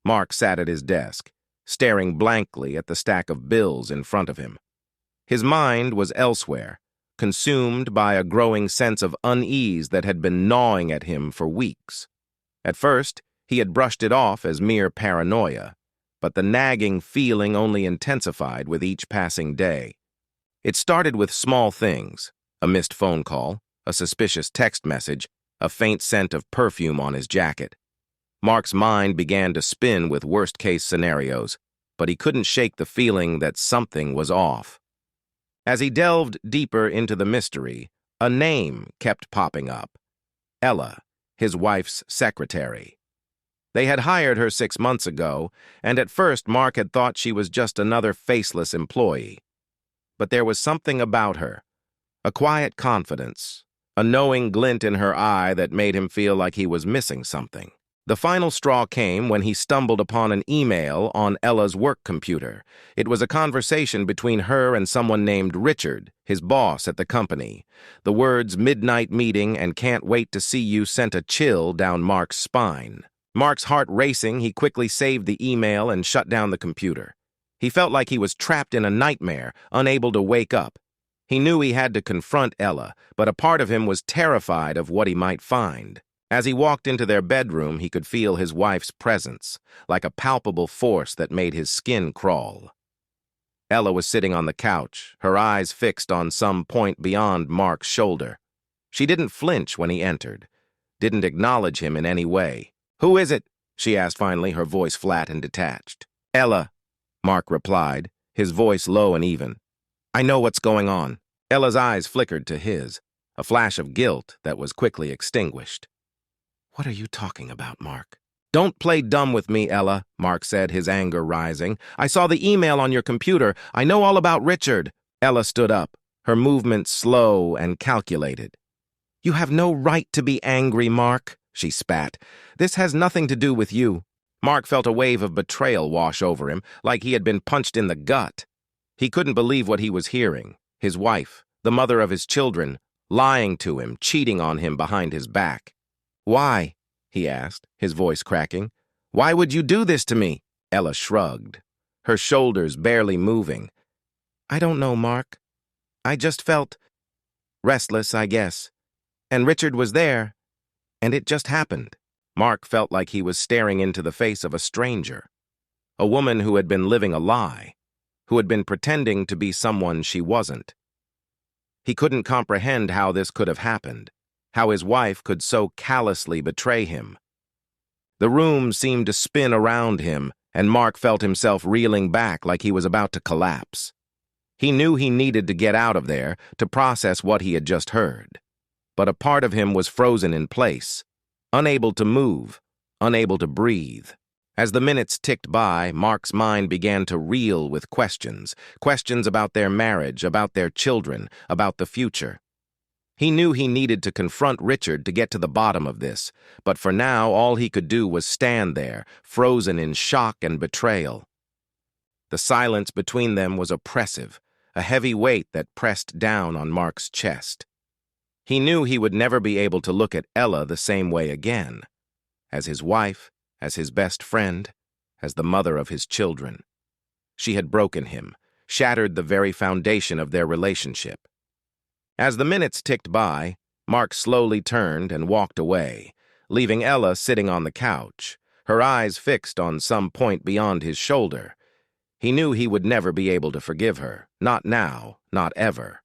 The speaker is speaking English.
Mark sat at his desk, staring blankly at the stack of bills in front of him. His mind was elsewhere, consumed by a growing sense of unease that had been gnawing at him for weeks. At first, he had brushed it off as mere paranoia, but the nagging feeling only intensified with each passing day. It started with small things: a missed phone call, a suspicious text message, a faint scent of perfume on his jacket. Mark's mind began to spin with worst-case scenarios, but he couldn't shake the feeling that something was off. As he delved deeper into the mystery, a name kept popping up: Ella, his wife's secretary. They had hired her 6 months ago, and at first Mark had thought she was just another faceless employee. But there was something about her, a quiet confidence, a knowing glint in her eye that made him feel like he was missing something. The final straw came when he stumbled upon an email on Ella's work computer. It was a conversation between her and someone named Richard, his boss at the company. The words "midnight meeting" and "can't wait to see you" sent a chill down Mark's spine. Mark's heart racing, he quickly saved the email and shut down the computer. He felt like he was trapped in a nightmare, unable to wake up. He knew he had to confront Ella, but a part of him was terrified of what he might find. As he walked into their bedroom, he could feel his wife's presence, like a palpable force that made his skin crawl. Ella was sitting on the couch, her eyes fixed on some point beyond Mark's shoulder. She didn't flinch when he entered, didn't acknowledge him in any way. "Who is it?" she asked finally, her voice flat and detached. "Ella," Mark replied, his voice low and even. "I know what's going on." Ella's eyes flickered to his, a flash of guilt that was quickly extinguished. "What are you talking about, Mark?" "Don't play dumb with me, Ella," Mark said, his anger rising. "I saw the email on your computer. I know all about Richard." Ella stood up, her movements slow and calculated. "You have no right to be angry, Mark," she spat. "This has nothing to do with you." Mark felt a wave of betrayal wash over him, like he had been punched in the gut. He couldn't believe what he was hearing. His wife, the mother of his children, lying to him, cheating on him behind his back. "Why?" he asked, his voice cracking. "Why would you do this to me?" Ella shrugged, her shoulders barely moving. "I don't know, Mark. I just felt restless, I guess. And Richard was there, and it just happened." Mark felt like he was staring into the face of a stranger, a woman who had been living a lie, who had been pretending to be someone she wasn't. He couldn't comprehend how this could have happened, how his wife could so callously betray him. The room seemed to spin around him, and Mark felt himself reeling back like he was about to collapse. He knew he needed to get out of there to process what he had just heard. But a part of him was frozen in place, unable to move, unable to breathe. As the minutes ticked by, Mark's mind began to reel with questions about their marriage, about their children, about the future. He knew he needed to confront Richard to get to the bottom of this, but for now all he could do was stand there, frozen in shock and betrayal. The silence between them was oppressive, a heavy weight that pressed down on Mark's chest. He knew he would never be able to look at Ella the same way again, as his wife, as his best friend, as the mother of his children. She had broken him, shattered the very foundation of their relationship. As the minutes ticked by, Mark slowly turned and walked away, leaving Ella sitting on the couch, her eyes fixed on some point beyond his shoulder. He knew he would never be able to forgive her, not now, not ever.